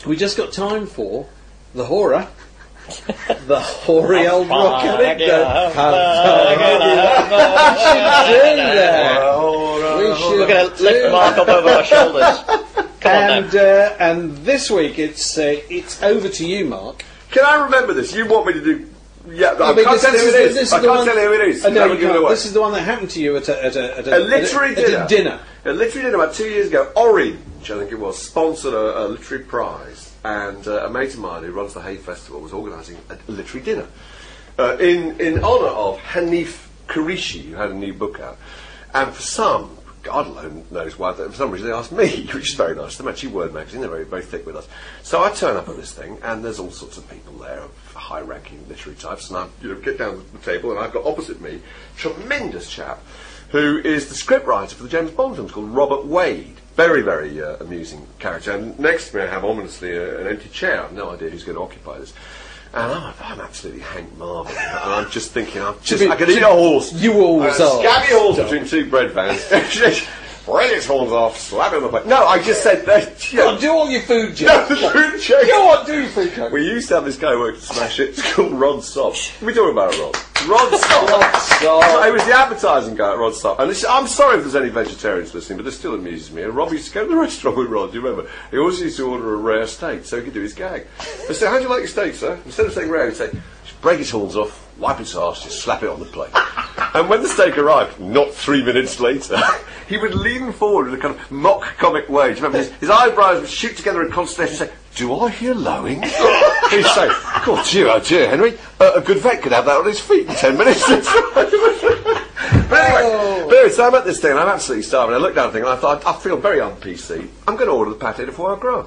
we just got time for the HORA. The hoary old rock anecdote. We're going to lift Mark up over our shoulders. And this week it's over to you, Mark. Can I remember this? You want me to do? Yeah, I can't tell you who it is. I can't tell you who it is. No, you can't. This is the one that happened to you at a literary dinner. A literary dinner about 2 years ago. Orange, I think it was, sponsored a literary prize, and a mate of mine who runs the Hay Festival was organising a literary dinner in honour of Hanif Kureishi, who had a new book out, and for some. God alone knows why. For some reason, they asked me, which is very nice. They're actually Word magazine. They're very, very thick with us. So I turn up at this thing, and there's all sorts of people there, high-ranking literary types. And I, get down to the table, and I've got opposite me a tremendous chap who is the scriptwriter for the James Bond films called Robert Wade. Very, very amusing character. And next to me, I have ominously an empty chair. I've no idea who's going to occupy this. And I'm absolutely Hank Marvin. And I'm just thinking, I could eat a horse. You always are. Scabby horse between two bread vans. Break its horns off, slap it on the plate. No, I just said that. Do all your food jokes. No, the food jokes. Go on, do your food jokes. We used to have this guy who worked to Smash It. It's called Rod Sop. We're talking about it, Rod. Rod Sop. He was the advertising guy at Rod Sop. And I'm sorry if there's any vegetarians listening, but this still amuses me. And Rob used to go to the restaurant with Rod, do you remember? He always used to order a rare steak so he could do his gag. I said, how do you like your steak, sir? Instead of saying rare, he'd say, just break its horns off, wipe its arse, just slap it on the plate. And when the steak arrived, not 3 minutes later, he would lean forward in a kind of mock comic way. Do you remember his eyebrows would shoot together in consternation and say, do I hear lowing? He'd say, oh dear, Henry, a good vet could have that on his feet in 10 minutes. But anyway, so I'm at this thing and I'm absolutely starving. I looked down at the thing and I thought, I feel very un-PC. I'm going to order the pâté de foie gras.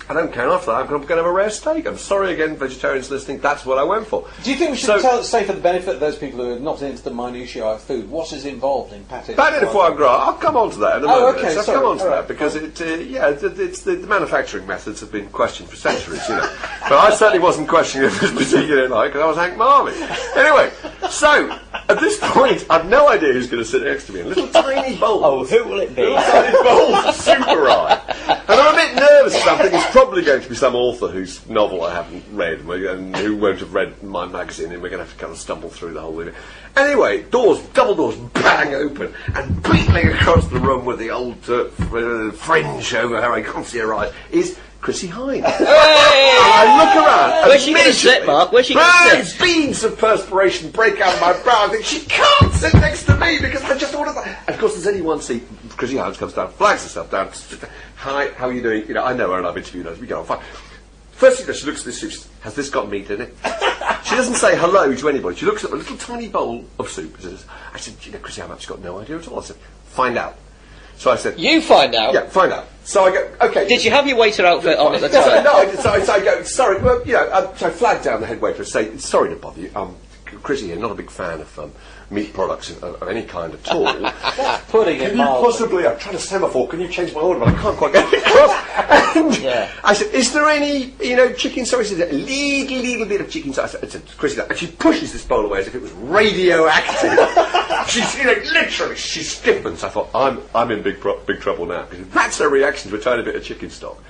I don't care after that, I'm going to have a rare steak. I'm sorry again, vegetarians listening, that's what I went for. Do you think we should say for the benefit of those people who are not into the minutiae of food, what is involved in pâté de foie gras? I'll come on to that in a moment. Okay, I'll come on to that because it's the manufacturing methods have been questioned for centuries, But I certainly wasn't questioning it this particular night because I was Hank Marvin. Anyway, so at this point, I've no idea who's going to sit next to me. A little tiny bowl. Oh, who will it be? Little tiny bowl of super rye. And I'm a bit nervous about something. It's probably going to be some author whose novel I haven't read and who won't have read my magazine, and we're going to have to kind of stumble through the whole thing. Anyway, double doors bang open, and beetling across the room with the old fringe over her, I can't see her eyes, is Chrissie Hynde. Hey! And I look around. Where's she going to sit, Mark? Where's she going to sit? Beads of perspiration break out of my brow. I think she can't sit next to me because I just ordered that. And of course, there's only one seat. Chrissie Hynde comes down, flags herself down. Hi, how are you doing? I know her and I've interviewed her. We get on fine. First thing she looks at this soup. She says, has this got meat in it? She doesn't say hello to anybody. She looks at a little tiny bowl of soup. I said, Chrissie Hynde, I've got no idea at all. I said, find out. So I said, you find out? Yeah, find out. So I go, okay. Did you have your waiter outfit on at the time? No, so I go, sorry, well, so I flag down the head waiter and say, sorry to bother you, Chrissie here, not a big fan of meat products of any kind at all. Putting it possibly, I'm trying to semaphore, can you change my order, but I can't quite get it across. And I said, is there any, chicken sauce? She said, a little bit of chicken sauce. I said, Chrissie, and she pushes this bowl away as if it was radioactive. She's, literally, she stiffens. I thought, I'm in big trouble now. Because that's her reaction to a tiny bit of chicken stock.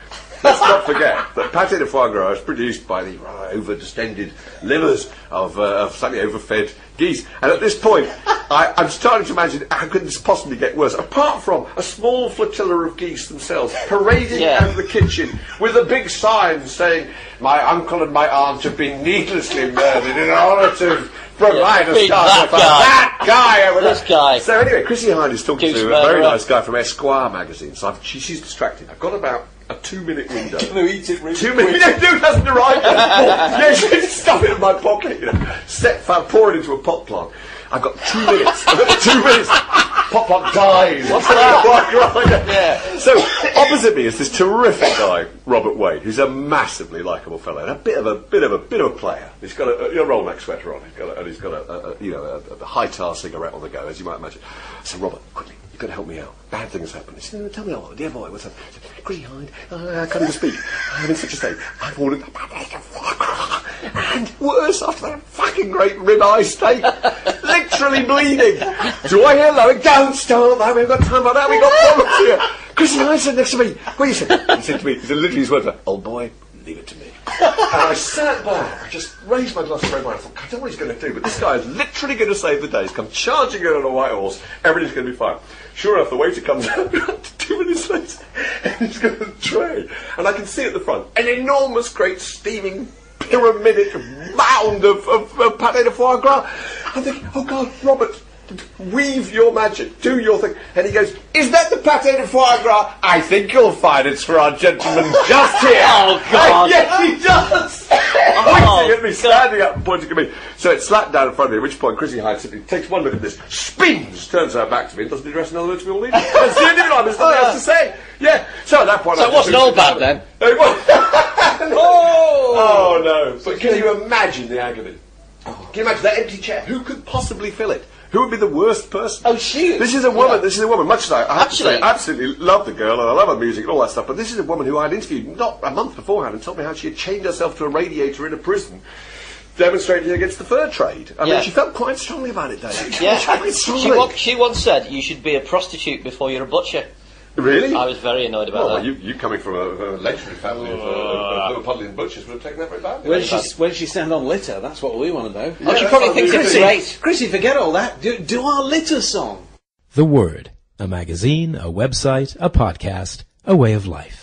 Let's not forget that pâté de foie gras is produced by the over-distended livers of slightly overfed geese. And at this point, I'm starting to imagine how could this possibly get worse, apart from a small flotilla of geese themselves parading out of the kitchen with a big sign saying, my uncle and my aunt have been needlessly murdered in order to provide a starter for that guy over there. This guy. So anyway, Chrissie Hynde is talking to a very nice guy from Esquire magazine. So she's distracted. I've got about a 2-minute window. No, eat it really 2 minutes. No, it hasn't arrived yet. She just stuff it in my pocket. Pour it into a pot plant. I've got 2 minutes. I've got 2 minutes. Pot plant dies. What's that? Yeah. So opposite me is this terrific guy, Robert Wade, who's a massively likeable fellow and a bit of a player. He's got a Rolex sweater on. He's got a high tar cigarette on the go, as you might imagine. So Robert, quickly. You've got to help me out. Bad things happen. He said, tell me all, dear boy, what's up? He said, Chrissie Hynde, I can't even speak. I'm in such a state. I've ordered and worse, after that fucking great ribeye steak, literally bleeding. Do I hear low? Don't start that. We've got time for that. We've got problems here. Chrissy Hyde sat next to me. What he said? He said to me, he said literally his words were, old boy, leave it to me. And I sat back, I just raised my glass of red wine. I thought, I don't know what he's going to do, but this guy is literally going to save the day. He's come charging in on a white horse. Everything's going to be fine. Sure enough, the waiter comes out 2 minutes later, and he's got a tray. And I can see at the front an enormous, great, steaming, pyramidic mound of pâté de foie gras. I'm thinking, oh God, Robert, weave your magic, do your thing. And he goes, is that the pâté de foie gras? I think you'll find it's for our gentleman just here. Oh, God. Yes, he does. Pointing at me, standing up and pointing at me. So it slapped down in front of me, at which point Chrissy Hyde simply takes one look at this, spins, turns her back to me, and doesn't address another word to me all evening. That's the end of it. There's nothing else to say. Yeah. So at that point... So it wasn't all bad then? It was. Oh, no. But can you imagine the agony? Can you imagine that empty chair? Who could possibly fill it? Who would be the worst person? Oh, she. This is a woman. Yeah. This is a woman. Much like I have to say, I absolutely love the girl and I love her music and all that stuff. But this is a woman who I'd interviewed not a month beforehand and told me how she had chained herself to a radiator in a prison, demonstrating against the fur trade. I mean, she felt quite strongly about it, David. Yeah. She once said you should be a prostitute before you're a butcher. Really? I was very annoyed about that. Well, you coming from a legendary family of Liverpudlian butchers would have taken that very badly. Where did she stand on litter? That's what we want to know. She probably thinks it's great. Chrissy, forget all that. Do our litter song. The Word, a magazine, a website, a podcast, a way of life.